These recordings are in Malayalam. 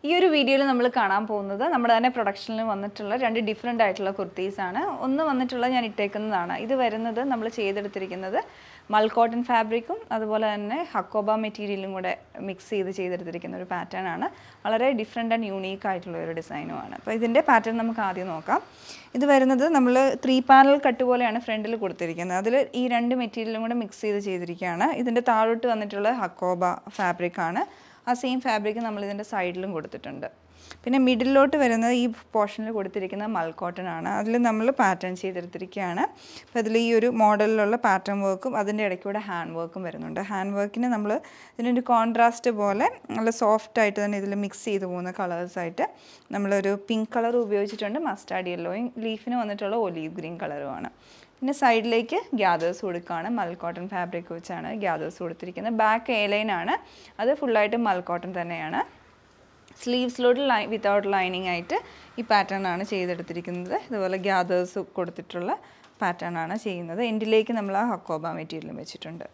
ഈ ഒരു വീഡിയോയിൽ നമ്മൾ കാണാൻ പോകുന്നത് നമ്മുടെ തന്നെ പ്രൊഡക്ഷനിൽ വന്നിട്ടുള്ള രണ്ട് ഡിഫറെൻ്റ് ആയിട്ടുള്ള കുർത്തീസാണ്. ഒന്ന് വന്നിട്ടുള്ള ഞാൻ ഇട്ടേക്കുന്നതാണ്. ഇത് വരുന്നത് നമ്മൾ ചെയ്തെടുത്തിരിക്കുന്നത് മൽ കോട്ടൺ ഫാബ്രിക്കും അതുപോലെ തന്നെ ഹക്കോബ മെറ്റീരിയലും കൂടെ മിക്സ് ചെയ്തെടുത്തിരിക്കുന്ന ഒരു പാറ്റേൺ ആണ്. വളരെ ഡിഫറെൻ്റ് ആൻഡ് യൂണീക്ക് ആയിട്ടുള്ള ഒരു ഡിസൈനുമാണ്. അപ്പോൾ ഇതിൻ്റെ പാറ്റേൺ നമുക്ക് ആദ്യം നോക്കാം. ഇത് വരുന്നത് നമ്മൾ 3 പാനൽ കട്ട് പോലെയാണ് ഫ്രണ്ടിൽ കൊടുത്തിരിക്കുന്നത്. അതിൽ ഈ രണ്ട് മെറ്റീരിയലും കൂടെ മിക്സ് ചെയ്തിരിക്കുകയാണ്. ഇതിൻ്റെ താഴോട്ട് വന്നിട്ടുള്ള ഹക്കോബ ഫാബ്രിക്കാണ്. ആ സെയിം ഫാബ്രിക് നമ്മൾ ഇതിൻ്റെ സൈഡിലും കൊടുത്തിട്ടുണ്ട്. പിന്നെ മിഡിലോട്ട് വരുന്നത് ഈ പോർഷനിൽ കൊടുത്തിരിക്കുന്ന മൽ കോട്ടൺ ആണ്. അതിൽ നമ്മൾ പാറ്റേൺ ചെയ്തെടുത്തിരിക്കുകയാണ്. അപ്പോൾ അതിൽ ഈ ഒരു മോഡലിലുള്ള പാറ്റേൺ വർക്കും അതിൻ്റെ ഇടയ്ക്കൂടെ ഹാൻഡ് വർക്കും വരുന്നുണ്ട്. ഹാൻഡ് വർക്കിന് നമ്മൾ ഇതിനൊരു കോൺട്രാസ്റ്റ് പോലെ നല്ല സോഫ്റ്റായിട്ട് തന്നെ ഇതിൽ മിക്സ് ചെയ്ത് പോകുന്ന കളേഴ്സായിട്ട് നമ്മളൊരു പിങ്ക് കളർ ഉപയോഗിച്ചിട്ടുണ്ട്, മസ്റ്റാർഡ് യെല്ലോയും ലീഫിന് വന്നിട്ടുള്ള ഒലീവ് ഗ്രീൻ കളറുമാണ്. പിന്നെ സൈഡിലേക്ക് ഗ്യാദേഴ്സ് കൊടുക്കുകയാണ്. മൽ കോട്ടൺ ഫാബ്രിക് വെച്ചാണ് ഗ്യാദേഴ്സ് കൊടുത്തിരിക്കുന്നത്. ബാക്ക് എ ലൈനാണ്, അത് ഫുള്ളായിട്ട് മൽ കോട്ടൺ തന്നെയാണ്. സ്ലീവ്സിലോട്ട് വിത്തൗട്ട് ലൈനിങ് ആയിട്ട് ഈ പാറ്റേൺ ആണ് ചെയ്തെടുത്തിരിക്കുന്നത്. ഇതുപോലെ ഗ്യാദേഴ്സ് കൊടുത്തിട്ടുള്ള പാറ്റേൺ ആണ് ചെയ്യുന്നത്. എൻഡിലേക്ക് നമ്മൾ ആ ഹക്കോബ മെറ്റീരിയലും വെച്ചിട്ടുണ്ട്.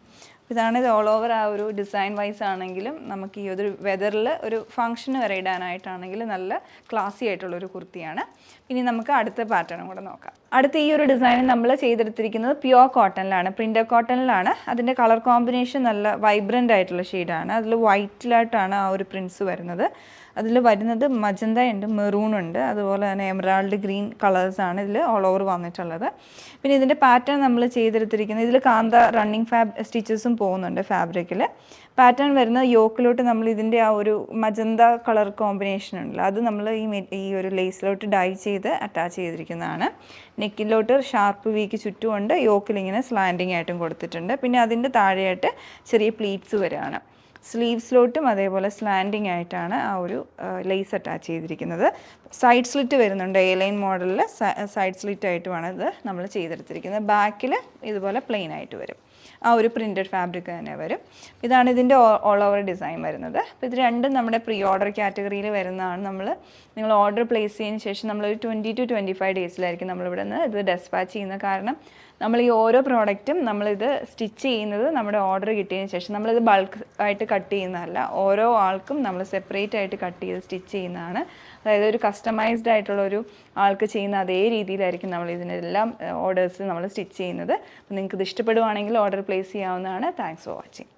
ഇതാണ് ഇത് ഓൾ ഓവർ. ആ ഒരു ഡിസൈൻ വൈസ് ആണെങ്കിലും നമുക്ക് ഈ ഒരു വെതറിൽ ഒരു ഫംഗ്ഷന് വരെ ഇടാനായിട്ടാണെങ്കിലും നല്ല ക്ലാസി ആയിട്ടുള്ളൊരു കുർത്തിയാണ്. ഇനി നമുക്ക് അടുത്ത പാറ്റേണും കൂടെ നോക്കാം. അടുത്ത ഈ ഒരു ഡിസൈൻ നമ്മൾ ചെയ്തെടുത്തിരിക്കുന്നത് പ്യുവർ കോട്ടണിലാണ്, പ്രിൻ്റർ കോട്ടണിലാണ്. അതിൻ്റെ കളർ കോമ്പിനേഷൻ നല്ല വൈബ്രൻ്റ് ആയിട്ടുള്ള ഷെയ്ഡാണ്. അതിൽ വൈറ്റിലായിട്ടാണ് ആ ഒരു പ്രിൻസ് വരുന്നത്. അതിൽ വരുന്നത് മജന്ത ഉണ്ട്, മെറൂൺ ഉണ്ട്, അതുപോലെ തന്നെ എമറാൾഡ് ഗ്രീൻ കളേഴ്സാണ് ഇതിൽ ഓൾ ഓവർ വന്നിട്ടുള്ളത്. പിന്നെ ഇതിൻ്റെ പാറ്റേൺ നമ്മൾ ചെയ്തെടുത്തിരിക്കുന്നത് ഇതിൽ കാന്ത റണ്ണിങ് സ്റ്റിച്ചസും പോകുന്നുണ്ട് ഫാബ്രിക്കിൽ. പാറ്റേൺ വരുന്ന യോക്കിലോട്ട് നമ്മൾ ഇതിൻ്റെ ആ ഒരു മജന്ത കളർ കോമ്പിനേഷൻ ഉണ്ടല്ലോ, അത് നമ്മൾ ഈ ഒരു ലേസിലോട്ട് ഡൈ ചെയ്ത് അറ്റാച്ച് ചെയ്തിരിക്കുന്നതാണ്. നെക്കിലോട്ട് ഷാർപ്പ് വീക്ക് ചുറ്റുമുണ്ട്, യോക്കിൽ ഇങ്ങനെ സ്ലാൻഡിങ് ആയിട്ടും കൊടുത്തിട്ടുണ്ട്. പിന്നെ അതിൻ്റെ താഴെയായിട്ട് ചെറിയ പ്ലീറ്റ്സ് വരികയാണ്. സ്ലീവ്സിലോട്ടും അതേപോലെ സ്ലാൻഡിങ് ആയിട്ടാണ് ആ ഒരു ലേസ് അറ്റാച്ച് ചെയ്തിരിക്കുന്നത്. സൈഡ് സ്ലിറ്റ് വരുന്നുണ്ട്, എ ലൈൻ മോഡലിൽ സൈഡ് സ്ലിറ്റ് ആയിട്ടുമാണ് ഇത് നമ്മൾ ചെയ്തെടുത്തിരിക്കുന്നത്. ബാക്കിൽ ഇതുപോലെ പ്ലെയിൻ ആയിട്ട് വരും, ആ ഒരു പ്രിൻറ്റഡ് ഫാബ്രിക് തന്നെ വരും. ഇതാണ് ഇതിൻ്റെ ഓൾ ഓവർ ഡിസൈൻ വരുന്നത്. അപ്പോൾ ഇത് രണ്ടും നമ്മുടെ പ്രീ ഓർഡർ കാറ്റഗറിയിൽ വരുന്നതാണ്. നിങ്ങൾ ഓർഡർ പ്ലേസ് ചെയ്തതിന് ശേഷം നമ്മളൊരു 20 to 25 ഡേയ്സിലായിരിക്കും നമ്മളിവിടെ നിന്ന് ഇത് ഡെസ്പാച്ച് ചെയ്യുന്നത്. കാരണം നമ്മൾ ഈ ഓരോ പ്രോഡക്റ്റും നമ്മളിത് സ്റ്റിച്ച് ചെയ്യുന്നത് നമ്മുടെ ഓർഡർ കിട്ടിയതിന് ശേഷം, നമ്മളിത് ബൾക്ക് ആയിട്ട് കട്ട് ചെയ്യുന്നതല്ല, ഓരോ ആൾക്കും നമ്മൾ സെപ്പറേറ്റ് ആയിട്ട് കട്ട് ചെയ്ത് സ്റ്റിച്ച് ചെയ്യുന്നതാണ്. അതായത് ഒരു കസ്റ്റമൈസ്ഡ് ആയിട്ടുള്ള ഒരു ആൾക്ക് ചെയ്യുന്ന അതേ രീതിയിലായിരിക്കും നമ്മൾ ഇതിനെല്ലാം ഓർഡേഴ്സ് നമ്മൾ സ്റ്റിച്ച് ചെയ്യുന്നത്. അപ്പോൾ നിങ്ങൾക്ക് ഇത് ഇഷ്ടപ്പെടുവാണെങ്കിൽ ഓർഡർ പ്ലേസ് ചെയ്യാവുന്നതാണ്. Thanks for watching.